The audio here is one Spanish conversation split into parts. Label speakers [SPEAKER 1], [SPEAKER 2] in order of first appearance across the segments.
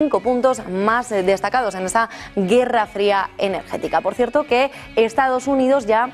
[SPEAKER 1] 5 puntos más destacados en esa guerra fría energética. Por cierto que Estados Unidos ya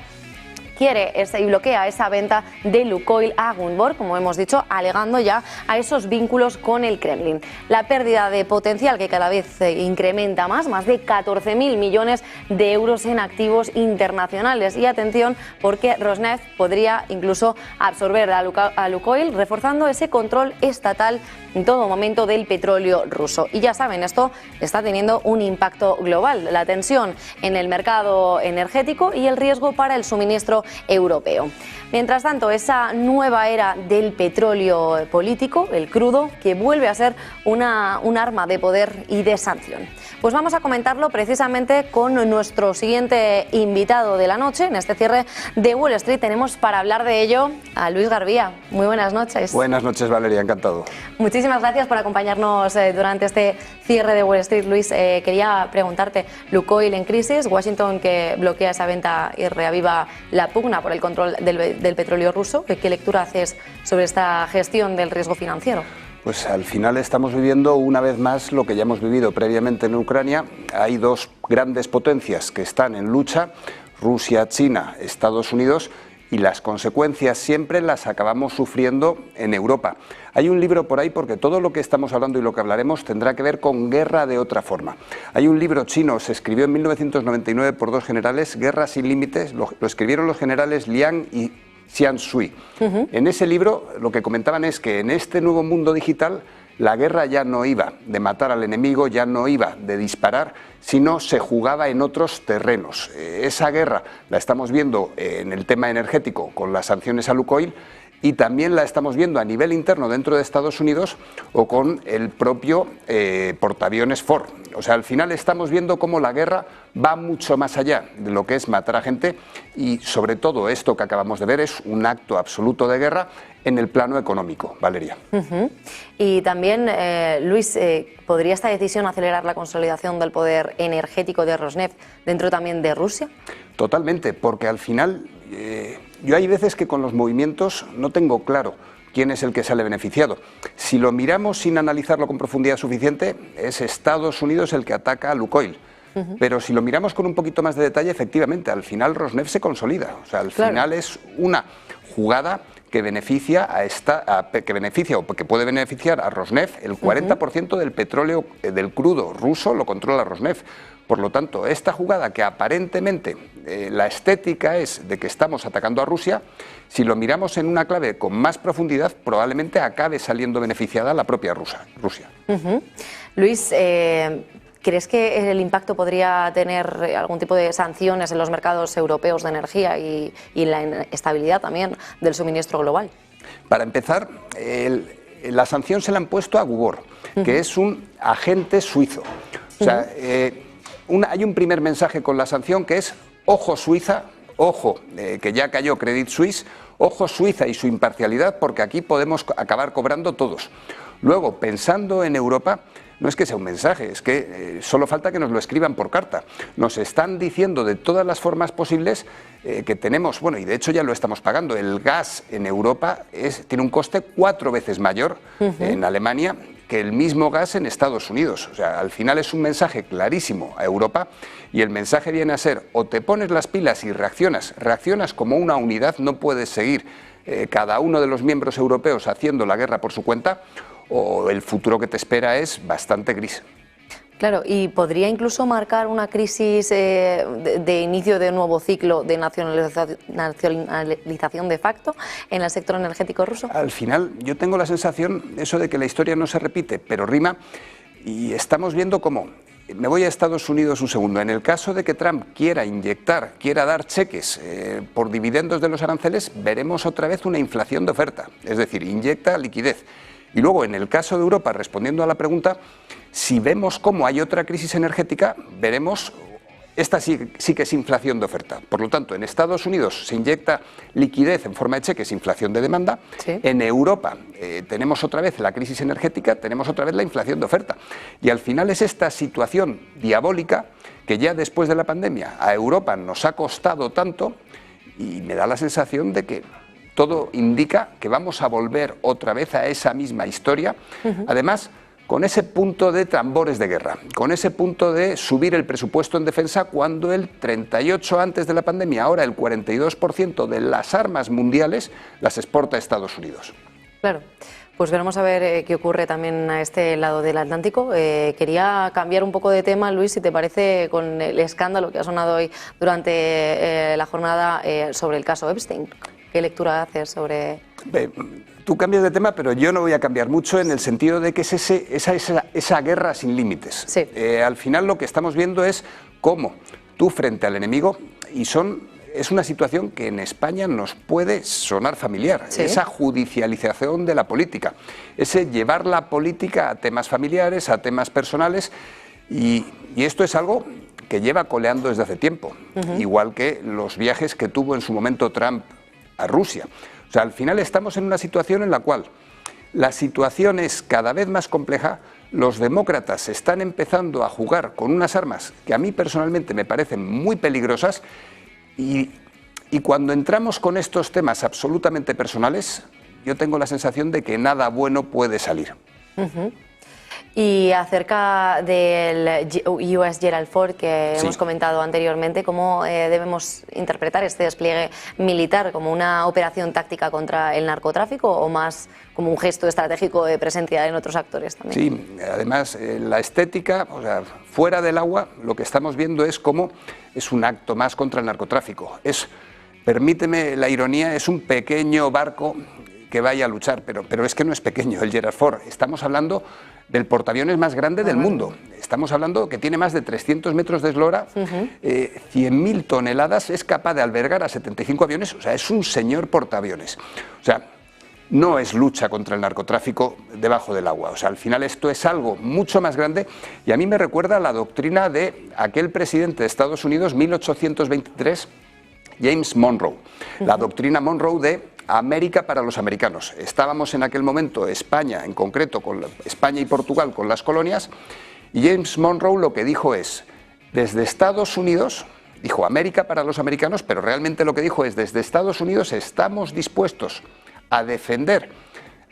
[SPEAKER 1] quiere y bloquea esa venta de Lukoil a Gunvor, como hemos dicho, alegando ya a esos vínculos con el Kremlin. La pérdida de potencial que cada vez incrementa más de 14.000 millones de euros en activos internacionales. Y atención, porque Rosneft podría incluso absorber a Lukoil, reforzando ese control estatal en todo momento del petróleo ruso. Y ya saben, esto está teniendo un impacto global, la tensión en el mercado energético y el riesgo para el suministro europeo. Mientras tanto, esa nueva era del petróleo político, el crudo, que vuelve a ser un arma de poder y de sanción. Pues vamos a comentarlo precisamente con nuestro siguiente invitado de la noche. En este cierre de Wall Street tenemos para hablar de ello a Luis Garbía. Muy buenas noches.
[SPEAKER 2] Buenas noches, Valeria, encantado.
[SPEAKER 1] Muchísimas gracias por acompañarnos durante este cierre de Wall Street. Luis, quería preguntarte, Lukoil en crisis, Washington que bloquea esa venta y reaviva la pugna por el control del petróleo ruso. ¿Qué lectura haces sobre esta gestión del riesgo financiero?
[SPEAKER 2] Pues al final estamos viviendo una vez más lo que ya hemos vivido previamente en Ucrania. Hay dos grandes potencias que están en lucha, Rusia, China, Estados Unidos, y las consecuencias siempre las acabamos sufriendo en Europa. Hay un libro por ahí, porque todo lo que estamos hablando y lo que hablaremos tendrá que ver con guerra de otra forma. Hay un libro chino, se escribió en 1999 por dos generales, Guerra sin límites, lo escribieron los generales Liang y Xian Sui. En ese libro lo que comentaban es que en este nuevo mundo digital la guerra ya no iba de matar al enemigo, ya no iba de disparar, sino se jugaba en otros terrenos. Esa guerra la estamos viendo en el tema energético con las sanciones a Lukoil, y también la estamos viendo a nivel interno dentro de Estados Unidos o con el propio portaaviones Ford. O sea, al final estamos viendo cómo la guerra va mucho más allá de lo que es matar a gente, y sobre todo esto que acabamos de ver es un acto absoluto de guerra en el plano económico, Valeria.
[SPEAKER 1] Y también, Luis, ¿podría esta decisión acelerar la consolidación del poder energético de Rosneft dentro también de Rusia?
[SPEAKER 2] Totalmente, porque al final yo hay veces que con los movimientos no tengo claro quién es el que sale beneficiado. Si lo miramos sin analizarlo con profundidad suficiente, es Estados Unidos el que ataca a Lukoil. Pero si lo miramos con un poquito más de detalle, efectivamente, al final Rosneft se consolida. O sea, al final es una jugada que beneficia o que puede beneficiar a Rosneft. El 40% del petróleo, del crudo ruso, lo controla Rosneft. Por lo tanto, esta jugada, que aparentemente la estética es de que estamos atacando a Rusia, si lo miramos en una clave con más profundidad, probablemente acabe saliendo beneficiada la propia Rusia.
[SPEAKER 1] Luis, ¿crees que el impacto podría tener algún tipo de sanciones en los mercados europeos de energía y la estabilidad también del suministro global?
[SPEAKER 2] Para empezar, la sanción se la han puesto a Gunvor, que es un agente suizo. O sea, hay un primer mensaje con la sanción que es: ojo Suiza, ojo, que ya cayó Credit Suisse, ojo Suiza y su imparcialidad, porque aquí podemos acabar cobrando todos. Luego, pensando en Europa, no es que sea un mensaje, es que solo falta que nos lo escriban por carta. Nos están diciendo de todas las formas posibles que tenemos, bueno, y de hecho ya lo estamos pagando, el gas en Europa tiene un coste 4 veces mayor en Alemania que el mismo gas en Estados Unidos. O sea, al final es un mensaje clarísimo a Europa, y el mensaje viene a ser: o te pones las pilas y reaccionas como una unidad, no puedes seguir cada uno de los miembros europeos haciendo la guerra por su cuenta, o el futuro que te espera es bastante gris.
[SPEAKER 1] Claro, y podría incluso marcar una crisis de inicio de un nuevo ciclo de nacionalización de facto en el sector energético ruso.
[SPEAKER 2] Al final yo tengo la sensación eso de que la historia no se repite, pero rima, y estamos viendo cómo. Me voy a Estados Unidos un segundo. En el caso de que Trump quiera dar cheques por dividendos de los aranceles, veremos otra vez una inflación de oferta, es decir, inyecta liquidez. Y luego, en el caso de Europa, respondiendo a la pregunta, si vemos cómo hay otra crisis energética, veremos, esta sí que es inflación de oferta. Por lo tanto, en Estados Unidos se inyecta liquidez en forma de cheques, inflación de demanda. Sí. En Europa tenemos otra vez la crisis energética, tenemos otra vez la inflación de oferta. Y al final es esta situación diabólica que ya después de la pandemia a Europa nos ha costado tanto, y me da la sensación de que todo indica que vamos a volver otra vez a esa misma historia. Además, con ese punto de tambores de guerra, con ese punto de subir el presupuesto en defensa cuando el 38% antes de la pandemia, ahora el 42% de las armas mundiales las exporta a Estados Unidos.
[SPEAKER 1] Claro. Pues veremos a ver qué ocurre también a este lado del Atlántico. Quería cambiar un poco de tema, Luis, si te parece, con el escándalo que ha sonado hoy durante la jornada sobre el caso Epstein. ¿Qué lectura haces sobre...?
[SPEAKER 2] Tú cambias de tema, pero yo no voy a cambiar mucho en el sentido de que es esa guerra sin límites.
[SPEAKER 1] Sí.
[SPEAKER 2] Al final lo que estamos viendo es cómo tú frente al enemigo, es una situación que en España nos puede sonar familiar,
[SPEAKER 1] sí,
[SPEAKER 2] esa judicialización de la política, ese llevar la política a temas familiares, a temas personales, y esto es algo que lleva coleando desde hace tiempo, igual que los viajes que tuvo en su momento Trump a Rusia. O sea, al final estamos en una situación en la cual la situación es cada vez más compleja. Los demócratas están empezando a jugar con unas armas que a mí personalmente me parecen muy peligrosas. Y cuando entramos con estos temas absolutamente personales, yo tengo la sensación de que nada bueno puede salir.
[SPEAKER 1] Y acerca del US Gerald Ford, que hemos comentado anteriormente, ¿cómo debemos interpretar este despliegue militar? ¿Como una operación táctica contra el narcotráfico o más como un gesto estratégico de presencia en otros actores también?
[SPEAKER 2] Sí, además la estética, o sea, fuera del agua, lo que estamos viendo es cómo es un acto más contra el narcotráfico. Permíteme la ironía, es un pequeño barco que vaya a luchar, pero es que no es pequeño el Gerald Ford. Estamos hablando del portaaviones más grande del mundo. Estamos hablando que tiene más de 300 metros de eslora, 100.000 toneladas, es capaz de albergar a 75 aviones, o sea, es un señor portaaviones. O sea, no es lucha contra el narcotráfico debajo del agua. O sea, al final esto es algo mucho más grande y a mí me recuerda a la doctrina de aquel presidente de Estados Unidos, 1823, James Monroe. La doctrina Monroe de América para los americanos. Estábamos en aquel momento, España en concreto, España y Portugal con las colonias, y James Monroe lo que dijo es, desde Estados Unidos, dijo América para los americanos, pero realmente lo que dijo es, desde Estados Unidos estamos dispuestos a defender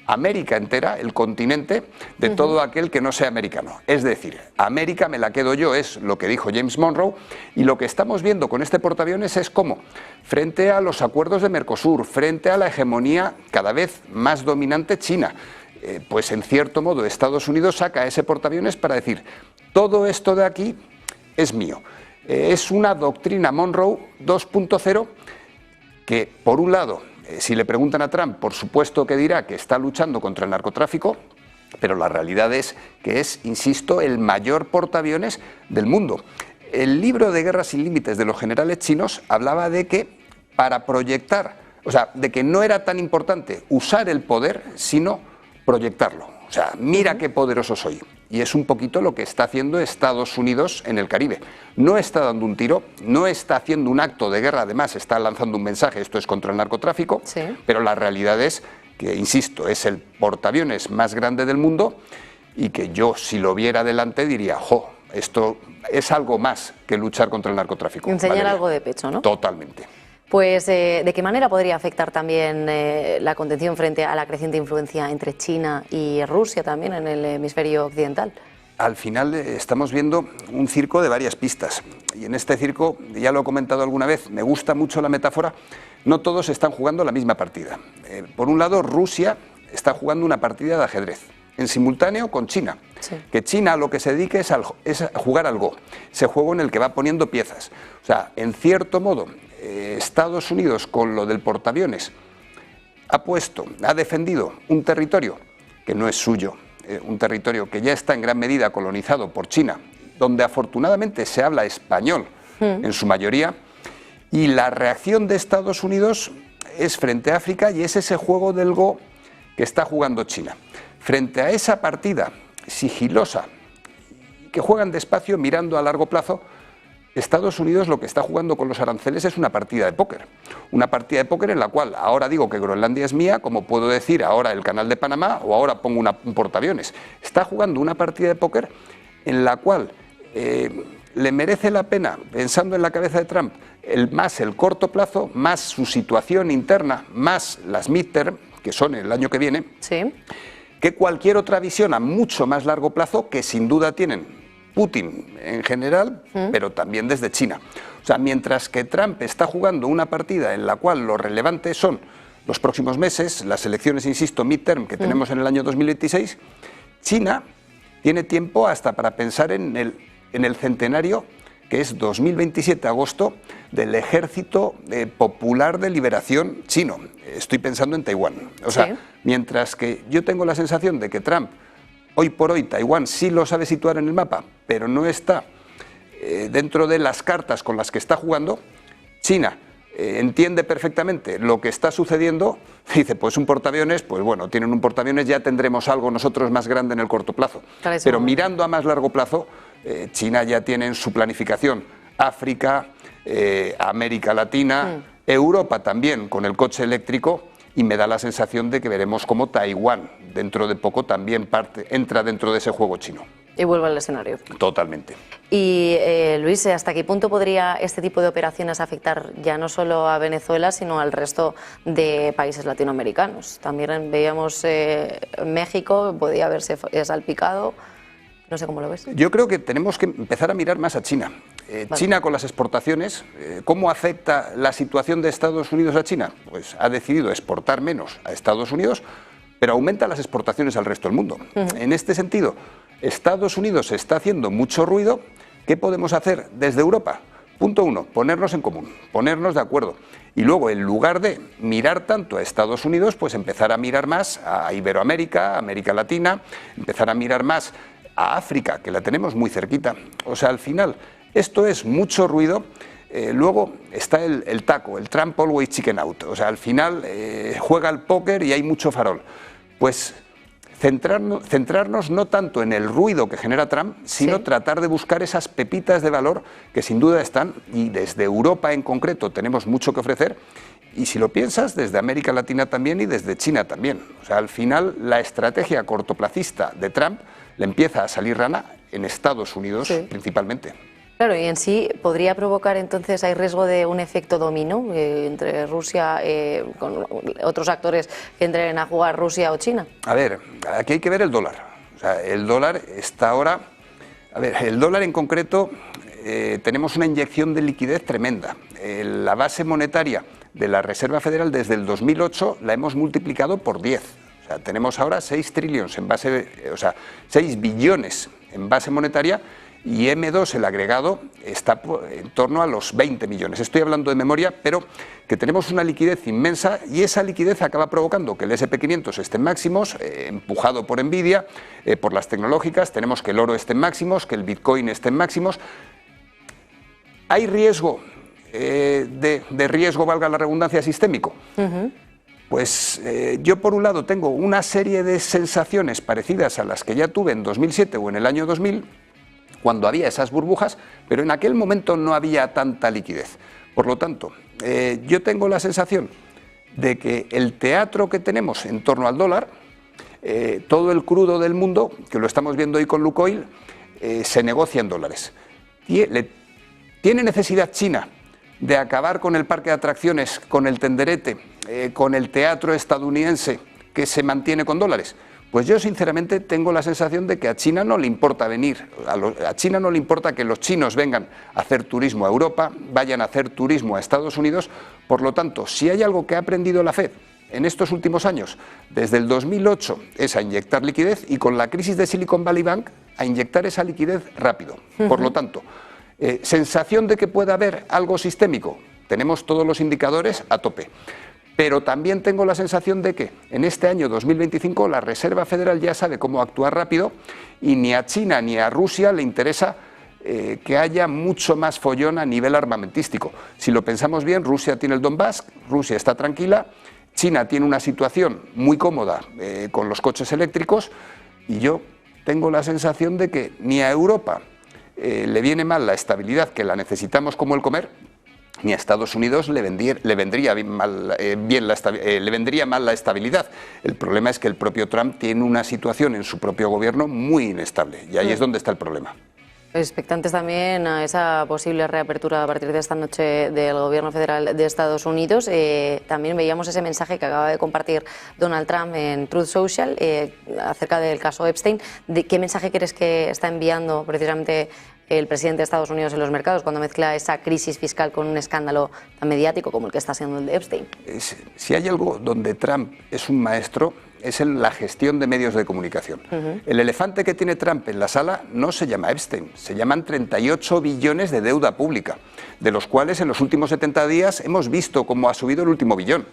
[SPEAKER 2] América entera, el continente, de todo aquel que no sea americano. Es decir, América me la quedo yo, es lo que dijo James Monroe, y lo que estamos viendo con este portaaviones es cómo, frente a los acuerdos de Mercosur, frente a la hegemonía cada vez más dominante China, pues en cierto modo Estados Unidos saca ese portaaviones para decir, todo esto de aquí es mío. Es una doctrina Monroe 2.0 que, por un lado, si le preguntan a Trump, por supuesto que dirá que está luchando contra el narcotráfico, pero la realidad es que es, insisto, el mayor portaaviones del mundo. El libro de Guerra sin Límites de los generales chinos hablaba de que para proyectar, o sea, de que no era tan importante usar el poder, sino proyectarlo. O sea, mira qué poderoso soy. Y es un poquito lo que está haciendo Estados Unidos en el Caribe. No está dando un tiro, no está haciendo un acto de guerra, además está lanzando un mensaje, esto es contra el narcotráfico, pero la realidad es que, insisto, es el portaaviones más grande del mundo y que yo, si lo viera delante, diría, jo, esto es algo más que luchar contra el narcotráfico.
[SPEAKER 1] Enseñar algo de pecho, ¿no?
[SPEAKER 2] Totalmente.
[SPEAKER 1] Pues, ¿de qué manera podría afectar también la contención frente a la creciente influencia entre China y Rusia también en el hemisferio occidental?
[SPEAKER 2] Al final estamos viendo un circo de varias pistas. Y en este circo, ya lo he comentado alguna vez, me gusta mucho la metáfora, no todos están jugando la misma partida. Por un lado, Rusia está jugando una partida de ajedrez, en simultáneo con China. Que China lo que se dedica es a jugar al Go, ese juego en el que va poniendo piezas. O sea, en cierto modo, Estados Unidos con lo del portaaviones ha defendido un territorio que no es suyo, un territorio que ya está en gran medida colonizado por China, donde afortunadamente se habla español en su mayoría, y la reacción de Estados Unidos es frente a África y es ese juego del Go que está jugando China. Frente a esa partida sigilosa, que juegan despacio mirando a largo plazo, Estados Unidos lo que está jugando con los aranceles es una partida de póker. Una partida de póker en la cual ahora digo que Groenlandia es mía, como puedo decir ahora el canal de Panamá o ahora pongo un portaaviones. Está jugando una partida de póker en la cual le merece la pena, pensando en la cabeza de Trump, más el corto plazo, más su situación interna, más las midterm, que son el año que viene, que cualquier otra visión a mucho más largo plazo que sin duda tienen Putin en general, pero también desde China. O sea, mientras que Trump está jugando una partida en la cual lo relevante son los próximos meses, las elecciones, insisto, midterm que tenemos en el año 2026, China tiene tiempo hasta para pensar en el centenario, que es 2027, agosto, del Ejército Popular de Liberación chino. Estoy pensando en Taiwán. O sea, mientras que yo tengo la sensación de que Trump, hoy por hoy, Taiwán sí lo sabe situar en el mapa, pero no está dentro de las cartas con las que está jugando, China entiende perfectamente lo que está sucediendo, dice, pues un portaaviones, pues bueno, tienen un portaaviones, ya tendremos algo nosotros más grande en el corto plazo. Pero mirando a más largo plazo, China ya tiene en su planificación África, América Latina, Europa también con el coche eléctrico, y me da la sensación de que veremos cómo Taiwán dentro de poco también entra dentro de ese juego chino.
[SPEAKER 1] Y vuelve al escenario.
[SPEAKER 2] Totalmente.
[SPEAKER 1] Y Luis, ¿hasta qué punto podría este tipo de operaciones afectar ya no solo a Venezuela, sino al resto de países latinoamericanos? También veíamos México, podía haberse salpicado. No sé cómo lo ves.
[SPEAKER 2] Yo creo que tenemos que empezar a mirar más a China. China con las exportaciones, ¿cómo afecta la situación de Estados Unidos a China? Pues ha decidido exportar menos a Estados Unidos, pero aumenta las exportaciones al resto del mundo. En este sentido, Estados Unidos está haciendo mucho ruido. ¿Qué podemos hacer desde Europa? Punto uno, ponernos en común, ponernos de acuerdo. Y luego, en lugar de mirar tanto a Estados Unidos, pues empezar a mirar más a Iberoamérica, América Latina, empezar a mirar más a África, que la tenemos muy cerquita. O sea, al final, esto es mucho ruido. Luego está el taco, el Trump always chicken out. O sea, al final juega al póker y hay mucho farol. Pues centrarnos no tanto en el ruido que genera Trump, sino tratar de buscar esas pepitas de valor que sin duda están, y desde Europa en concreto tenemos mucho que ofrecer, y si lo piensas, desde América Latina también y desde China también. O sea, al final la estrategia cortoplacista de Trump le empieza a salir rana en Estados Unidos principalmente.
[SPEAKER 1] Claro, y en sí podría provocar entonces, hay riesgo de un efecto dominó entre Rusia, con otros actores que entren a jugar, Rusia o China.
[SPEAKER 2] A ver, aquí hay que ver el dólar. O sea, el dólar está ahora, a ver, el dólar en concreto, tenemos una inyección de liquidez tremenda. La base monetaria de la Reserva Federal desde el 2008 la hemos multiplicado por 10. O sea, tenemos ahora 6 trillones en base, 6 billones en base monetaria, y M2, el agregado, está en torno a los 20 millones. Estoy hablando de memoria, pero que tenemos una liquidez inmensa, y esa liquidez acaba provocando que el SP500 esté en máximos, empujado por Nvidia, por las tecnológicas. Tenemos que el oro esté en máximos, que el Bitcoin esté en máximos. ¿Hay riesgo, de riesgo, valga la redundancia, sistémico? Pues yo por un lado tengo una serie de sensaciones parecidas a las que ya tuve en 2007 o en el año 2000, cuando había esas burbujas, pero en aquel momento no había tanta liquidez. Por lo tanto, yo tengo la sensación de que el teatro que tenemos en torno al dólar, todo el crudo del mundo, que lo estamos viendo hoy con Lukoil, se negocia en dólares. ¿Tiene necesidad China de acabar con el parque de atracciones, con el tenderete, con el teatro estadounidense que se mantiene con dólares? Pues yo sinceramente tengo la sensación de que a China no le importa venir, a China no le importa que los chinos vengan a hacer turismo a Europa, vayan a hacer turismo a Estados Unidos. Por lo tanto, si hay algo que ha aprendido la FED en estos últimos años, desde el 2008, es a inyectar liquidez, y con la crisis de Silicon Valley Bank, a inyectar esa liquidez rápido. Por lo tanto, sensación de que pueda haber algo sistémico, tenemos todos los indicadores a tope. Pero también tengo la sensación de que en este año 2025 la Reserva Federal ya sabe cómo actuar rápido, y ni a China ni a Rusia le interesa que haya mucho más follón a nivel armamentístico. Si lo pensamos bien, Rusia tiene el Donbass, Rusia está tranquila, China tiene una situación muy cómoda con los coches eléctricos, y yo tengo la sensación de que ni a Europa le viene mal la estabilidad, que la necesitamos como el comer, ni a Estados Unidos le vendría mal la estabilidad. El problema es que el propio Trump tiene una situación en su propio gobierno muy inestable, y ahí es donde está el problema.
[SPEAKER 1] Expectantes también a esa posible reapertura a partir de esta noche del Gobierno federal de Estados Unidos. También veíamos ese mensaje que acaba de compartir Donald Trump en Truth Social acerca del caso Epstein. ¿Qué mensaje crees que está enviando precisamente el presidente de Estados Unidos en los mercados cuando mezcla esa crisis fiscal con un escándalo tan mediático como el que está siendo el de Epstein?
[SPEAKER 2] Si hay algo donde Trump es un maestro, es en la gestión de medios de comunicación. El elefante que tiene Trump en la sala no se llama Epstein, se llaman 38 billones de deuda pública, de los cuales en los últimos 70 días hemos visto cómo ha subido el último billón.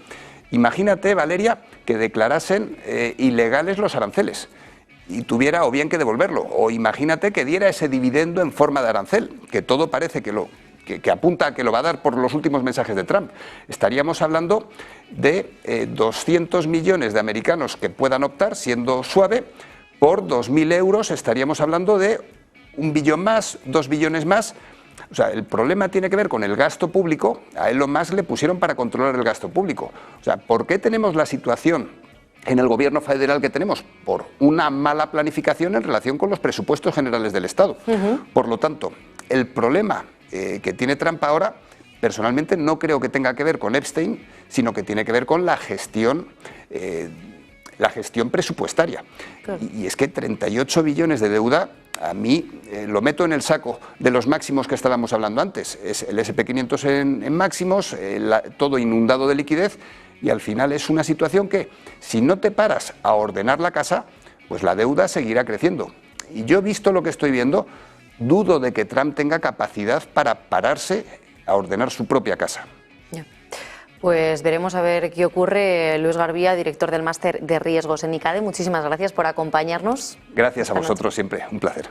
[SPEAKER 2] Imagínate, Valeria, que declarasen ilegales los aranceles y tuviera o bien que devolverlo, o imagínate que diera ese dividendo en forma de arancel, que todo parece que apunta a que lo va a dar por los últimos mensajes de Trump. Estaríamos hablando de 200 millones de americanos que puedan optar, siendo suave, por 2.000 euros estaríamos hablando de 1 billón más, 2 billones más. O sea, el problema tiene que ver con el gasto público. A Elon Musk le pusieron para controlar el gasto público. O sea, ¿por qué tenemos la situación en el gobierno federal que tenemos? Por una mala planificación en relación con los presupuestos generales del Estado. Por lo tanto, el problema que tiene Trump ahora, personalmente no creo que tenga que ver con Epstein, sino que tiene que ver con la gestión presupuestaria. Claro. Y es que 38 billones de deuda, a mí lo meto en el saco de los máximos que estábamos hablando antes. Es el SP500 en máximos, todo inundado de liquidez, y al final es una situación que, si no te paras a ordenar la casa, pues la deuda seguirá creciendo. Y yo, visto lo que estoy viendo, dudo de que Trump tenga capacidad para pararse a ordenar su propia casa.
[SPEAKER 1] Pues veremos a ver qué ocurre. Luis Garbía, director del Máster de Riesgos en ICADE, muchísimas gracias por acompañarnos.
[SPEAKER 2] Gracias a vosotros siempre, un placer.